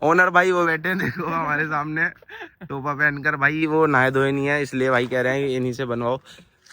Owner भाई वो बैठे देखो हमारे सामने टोपा पहनकर। भाई वो नहाए धोए नहीं है इसलिए भाई कह रहे हैं इन्हीं से बनवाओ।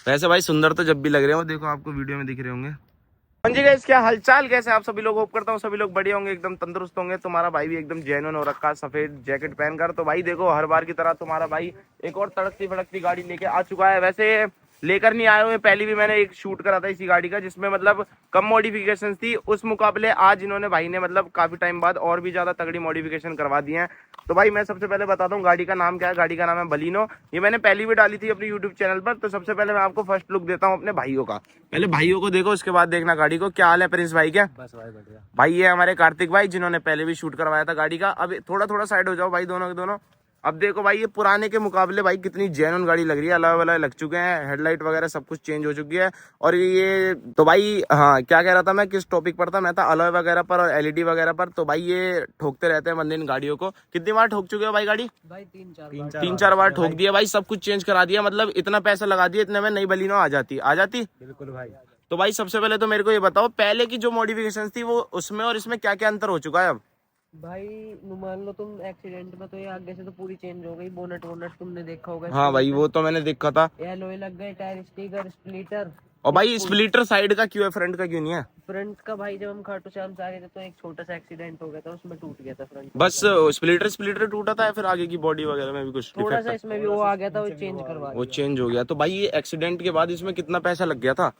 वैसे भाई सुंदर तो जब भी लग रहे हो, देखो आपको वीडियो में दिख रहे होंगे। हाँ जी गाइस, क्या हालचाल, कैसे आप सभी लोग? होप करता हूँ सभी लोग बढ़िया होंगे, एकदम तंदुरुस्त होंगे। तुम्हारा भाई भी एकदम जेन्युइन हो रखा है सफेद जैकेट पहनकर। तो भाई देखो हर बार की तरह तुम्हारा भाई एक और तड़कती भड़कती गाड़ी लेके आ चुका है। वैसे लेकर नहीं आए हुए, पहले भी मैंने एक शूट करा था इसी गाड़ी का जिसमें मतलब कम मॉडिफिकेशन थी। उस मुकाबले आज इन्होंने भाई ने मतलब काफी टाइम बाद और भी ज्यादा तगड़ी मॉडिफिकेशन करवा दी है। तो भाई मैं सबसे पहले बताता हूँ गाड़ी का नाम क्या है। गाड़ी का नाम है बलिनो। ये मैंने पहली भी डाली थी अपने यूट्यूब चैनल पर। तो सबसे पहले मैं आपको फर्स्ट लुक देता हूँ अपने भाइयों का। पहले भाइयों को देखो, उसके बाद देखना गाड़ी को। क्या हाल है प्रिंस भाई? क्या बस भाई बढ़िया। भाई ये हमारे कार्तिक भाई जिन्होंने पहले भी शूट करवाया था गाड़ी का। अब थोड़ा थोड़ा साइड हो जाओ भाई दोनों के दोनों। अब देखो भाई ये पुराने के मुकाबले भाई कितनी जेन्युइन गाड़ी लग रही है। अलॉय वलॉय लग चुके हैं, हेडलाइट वगैरह सब कुछ चेंज हो चुकी है। और ये तो भाई हाँ, क्या कह रहा था मैं, किस टॉपिक पर था? मैं था अलॉय वगैरह पर और एलईडी वगैरह पर। तो भाई ये ठोकते रहते हैं बंदे इन गाड़ियों को। कितनी बार ठोक चुके हो भाई गाड़ी? भाई तीन चार बार ठोक दिया भाई, सब कुछ चेंज करा दिया। मतलब इतना पैसा लगा दिया, इतने में नई बलिनो आ जाती। बिल्कुल भाई। तो भाई सबसे पहले तो मेरे को ये बताओ, पहले की जो मॉडिफिकेशन थी वो उसमें और इसमें क्या क्या अंतर हो चुका है अब? भाई मान लो तुम एक्सीडेंट में, तो ये आगे से तो पूरी चेंज हो गई। बोनट वोनट तुमने देखा होगा। हाँ भाई वो तो मैंने देखा था। एलॉय लग गए, टायर स्टिकर, स्प्लिटर। और भाई स्प्लिटर साइड का क्यों है, फ्रंट का क्यों नहीं है? फ्रंट का भाई जब हम खाटू श्याम से आ रहे थे तो एक छोटा सा एक्सीडेंट हो गया था, उसमें टूट गया था फ्रंट। बस स्प्लिटर टूटा था या फिर आगे की बॉडी वगैरह में भी कुछ थोड़ा डिफेक्ट सा था? इसमें भी वो आ गया था, वो चेंज करवा वो दिया। चेंज हो गया। तो भाई ये एक्सीडेंट के बाद इसमें कितना पैसा लग गया था?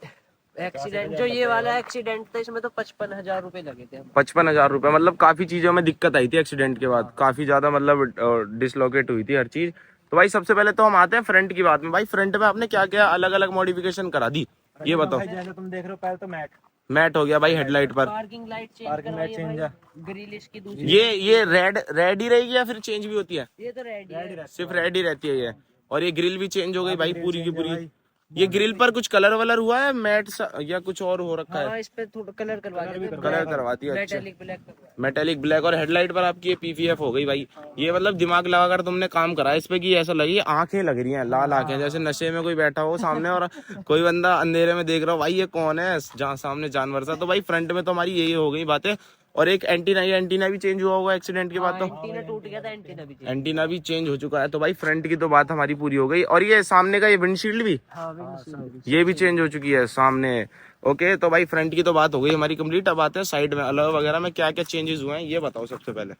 एक्सीडेंट जो ये वाला एक्सीडेंट था इसमें तो 55,000 रुपए लगे थे। 55,000 रुपए? मतलब काफी चीजों में दिक्कत आई थी एक्सीडेंट के बाद, काफी ज्यादा मतलब डिसलोकेट हुई थी हर चीज। तो भाई सबसे पहले तो हम आते हैं फ्रंट की बात में। भाई फ्रंट में आपने क्या क्या अलग अलग मॉडिफिकेशन करा दी ये बताओ। जैसे तुम देख रहे हो, पहले तो मैट हो गया भाई हेडलाइट पर। पार्किंग लाइट चेंज, ग्रिल इसकी दूसरी। ये रेड ही रहेगी या फिर चेंज भी होती है? ये तो रेड, सिर्फ रेड ही रहती है ये। और ये ग्रिल भी चेंज हो गई भाई पूरी की पूरी। ये ग्रिल पर कुछ कलर वलर हुआ है मैट या कुछ और हो रखा है? हाँ, इस पे थोड़ा कलर करवा दिया, कलर करवा दिया। अच्छा, मेटालिक ब्लैक करवा। Metallic black. और हेडलाइट पर आपकी ये पीपीएफ हो गई भाई। ये मतलब दिमाग लगाकर तुमने काम करा इस पे कि ऐसा लगी आंखें लग रही हैं, लाल आंखें, जैसे नशे में कोई बैठा हो सामने और कोई बंदा अंधेरे में देख रहा हो भाई ये कौन है, जहाँ सामने जानवर सा। तो भाई फ्रंट में तो हमारी यही हो गई बातें। और एक एंटीना भी चेंज हुआ होगा एक्सीडेंट के बाद। तो एंटीना टूट गया था, एंटीना भी चेंज हो चुका है। तो भाई फ्रंट की तो बात हमारी पूरी हो गई। और ये सामने का ये विंडशील्ड भी, ये भी चेंज हो चुकी है सामने। ओके, तो भाई फ्रंट की तो बात हो गई हमारी कंप्लीट। अब आते हैं साइड में, अलॉय वगैरह में क्या क्या चेंजेस हुए हैं ये बताओ सबसे पहले।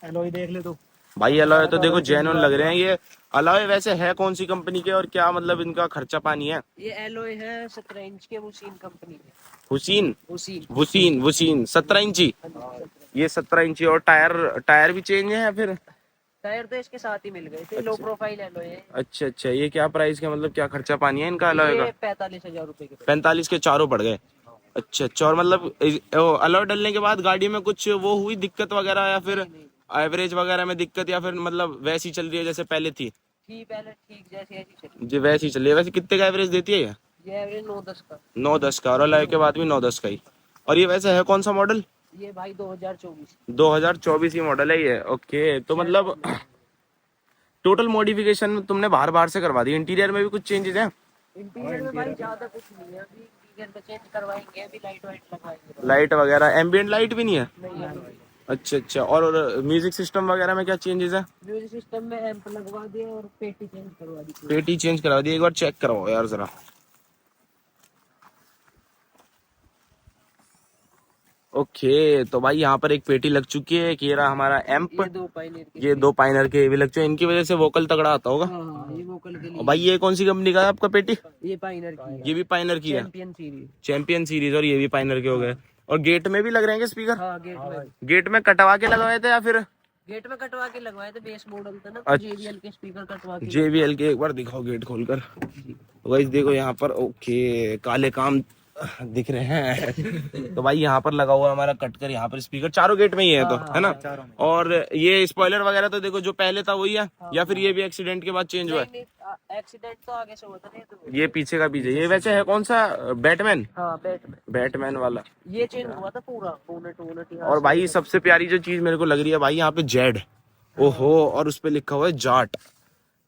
एलॉय देख ले तो भाई अलॉय तो देखो जेन्युइन लग रहे हैं। ये अलॉय वैसे है कौन सी कंपनी के और क्या मतलब इनका खर्चा पानी है? ये एलॉय है 17 इंच के, वुसीन कंपनी के। वुसीन 17 इंची। ये 17 इंची। और टायर भी चेंज है या फिर? टायर तो इसके साथ ही मिल गए थे। लो प्रोफाइल एलॉय है। अच्छा, ये क्या प्राइस का, मतलब क्या खर्चा पानी है इनका अलॉय का? 45,000 रुपए के। 45 के चारों पड़ गए। अच्छा। और मतलब अलॉय डलने के बाद गाड़ी में कुछ वो हुई दिक्कत वगैरह या फिर एवरेज वगैरह में दिक्कत, या फिर मतलब वैसी चल रही है जैसे पहले थी? पहले ठीक जैसी ऐसी चली जी वैसी चल रही है। वैसे कितने का एवरेज देती है ये एवरेज 9-10 का। 9-10 का। और अलॉय के बाद भी 9-10 का ही। और ये वैसे है कौन सा मॉडल? ये भाई 2024 2024 ही मॉडल है ये। ओके, तो मतलब टोटल मॉडिफिकेशन तुमने बाहर से करवा दी। इंटीरियर में भी कुछ चेंजेस हैं? इंटीरियर में भाई ज्यादा कुछ नहीं है, अभी इंटीरियर में चेंज करवाएंगे, अभी लाइट वाइट लगवाएंगे। लाइट वगैरह एम्बियंट लाइट भी नहीं है? नहीं। अच्छा। और म्यूजिक सिस्टम वगैरह में क्या चेंजेस है? म्यूजिक सिस्टम में एम्प लगवा दिए और पेटी चेंज करवा दी। पेटी चेंज करवा दी, एक बार चेक कराओ यार जरा। ओके, तो भाई यहाँ पर एक पेटी लग चुकी है। ये रहा हमारा एम्प। ये दो पाइनर के भी लग चुके हैं। इनकी वजह से वोकल तगड़ा आता होगा। ये वोकल के लिए। और भाई ये कौन सी कंपनी का है आपका पेटी? ये पाइनर की है। ये भी पाइनर की है, चैंपियन सीरीज। और ये भी पाइनर के हो गए। और गेट में भी लग रहे हैं स्पीकर? हाँ, गेट में कटवा के लगवाए थे या फिर? गेट में कटवा के लगवाए थे, बेस मॉडल था ना, तो अच्छा। JBL के स्पीकर कटवा के। JBL के, एक बार दिखाओ गेट खोलकर। गाइस देखो यहाँ पर, ओके, काले काम दिख रहे हैं। तो भाई यहाँ पर लगा हुआ है हमारा कटकर, यहाँ पर स्पीकर चारों गेट में ही है, तो है ना। और ये स्पॉइलर वगैरह तो देखो जो पहले था वही है, या फिर ये भी एक्सीडेंट के बाद चेंज हुआ है? एक्सीडेंट तो आगे से हुआ था, नहीं तो ये पीछे का पीछे। ये वैसे है कौन सा, बैटमैन? हाँ, बैटमैन वाला ये चेंज हुआ था पूरा, बोनट। और भाई सबसे प्यारी जो चीज मेरे को लग रही है भाई, यहाँ पे जेड, ओहो, और उस पे लिखा हुआ है जाट।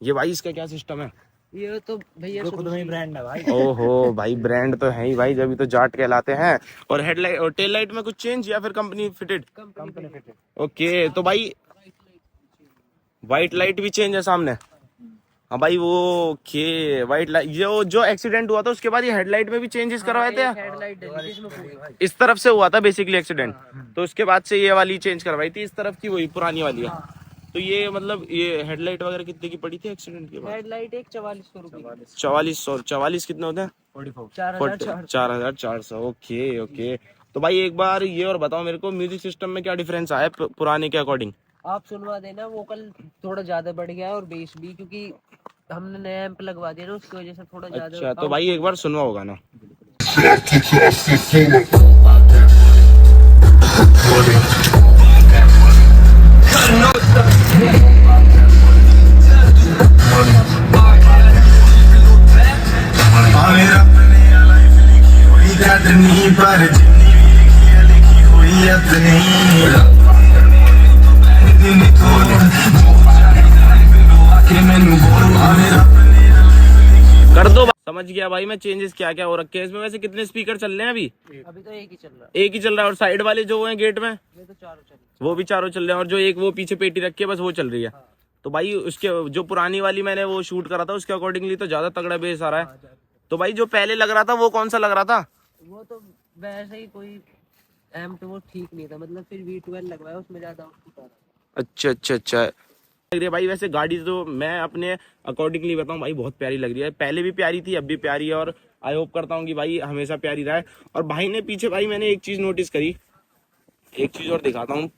ये भाई इसका क्या सिस्टम है? ये तो भैया शुरू से ही ब्रांड है भाई। ओहो भाई, ब्रांड तो है ही भाई, जब तो जाट कहलाते हैं। और हेडलाइट और टेल लाइट में कुछ चेंज या फिर company fitted? Company fitted. Okay, तो भाई व्हाइट लाइट भी चेंज है सामने? हाँ भाई वो ओके, व्हाइट लाइट जो जो एक्सीडेंट हुआ था उसके बाद ये हेडलाइट में भी चेंजेस करवाए थे? हेडलाइट डली इसमें पूरी। इस तरफ से हुआ था बेसिकली एक्सीडेंट, तो उसके बाद से ये वाली चेंज करवाई थी, इस तरफ की वही पुरानी वाली है। तो ये मतलब ये हेडलाइट वगैरह कितने की पड़ी थी एक्सीडेंट के बाद? हेडलाइट एक 4400 रुपये। 4400 कितने होते हैं? 4400। Okay okay. तो भाई एक बार ये और बताओ मेरे को, म्यूजिक सिस्टम में क्या डिफरेंस आया पुराने के अकॉर्डिंग? आप सुनवा देना, वोकल थोड़ा ज्यादा बढ़ गया है और बेस भी, क्योंकि हमने नया एम्प लगवा दिया ना, उसकी वजह से थोड़ा ज्यादा। अच्छा, तो भाई एक बार सुनवा होगा ना। कर दो। समझ गया भाई मैं, चेंजेस क्या क्या हो रखे हैं इसमें। वैसे कितने स्पीकर चल रहे हैं अभी? अभी तो एक ही चल रहा है। एक ही चल रहा है, और साइड वाले जो हैं गेट में ये तो चारों चल रहे वो भी चारों चल रहे हैं, और जो एक वो पीछे पेटी रखी है बस वो चल रही है। तो भाई उसके जो पुरानी वाली मैंने वो शूट करा था उसके अकॉर्डिंगली तो ज्यादा तगड़ा बेस आ रहा है। तो भाई जो पहले लग रहा था वो कौन सा लग रहा था? हैं। वो तो वैसे ही कोई एम्प तो वो ठीक नहीं था, मतलब फिर V12 लगवाया, उसमें ज्यादा आउटपुट आ रहा है। अच्छा अच्छा अच्छा लग रही है भाई। वैसे गाड़ी तो मैं अपने अकॉर्डिंगली बताऊं भाई, बहुत प्यारी लग रही है। पहले भी प्यारी थी, अब भी प्यारी है, और आई होप करता हूँ कि भाई हमेशा प्यारी रहे। और भाई ने पीछे, भाई मैंने एक चीज नोटिस करी, एक चीज और दिखाता हूँ।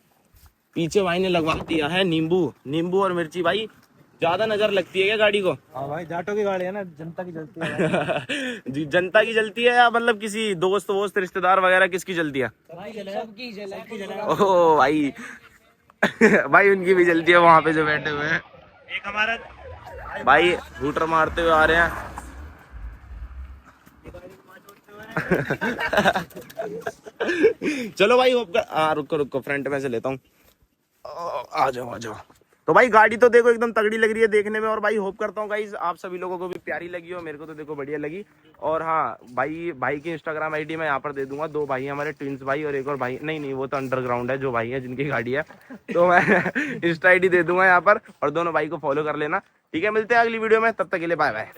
पीछे भाई ने लगवा दिया है नींबू और मिर्ची। भाई ज्यादा नजर लगती है क्या गाड़ी को? हाँ भाई, जाटों की गाड़ी है ना, जनता की जलती है। जी, जनता की जलती है या मतलब किसी दोस्त वोस्त रिश्तेदार वगैरह किसकी जलती है? सबकी जला। ओह भाई भाई उनकी भी जलती है वहां पे जो बैठे हुए हैं। एक हमारा भाई हूटर मारते हुए आ रहे हैं। चलो भाई होप कर, रुको फ्रंट में से लेता हूँ। आ जाओ आ जाओ। तो भाई गाड़ी तो देखो एकदम तगड़ी लग रही है देखने में, और भाई होप करता हूँ गाइस आप सभी लोगों को भी प्यारी लगी हो। मेरे को तो देखो बढ़िया लगी। और हाँ भाई की इंस्टाग्राम आईडी मैं यहाँ पर दे दूंगा। दो भाई हमारे ट्विंस भाई, और एक और भाई, नहीं वो तो अंडरग्राउंड है जो भाई है जिनकी गाड़ी है, तो मैं इंस्टा आईडी दे दूंगा यहाँ पर, और दोनों भाई को फॉलो कर लेना। ठीक है, मिलते हैं अगली वीडियो में, तब तक के लिए बाय बाय।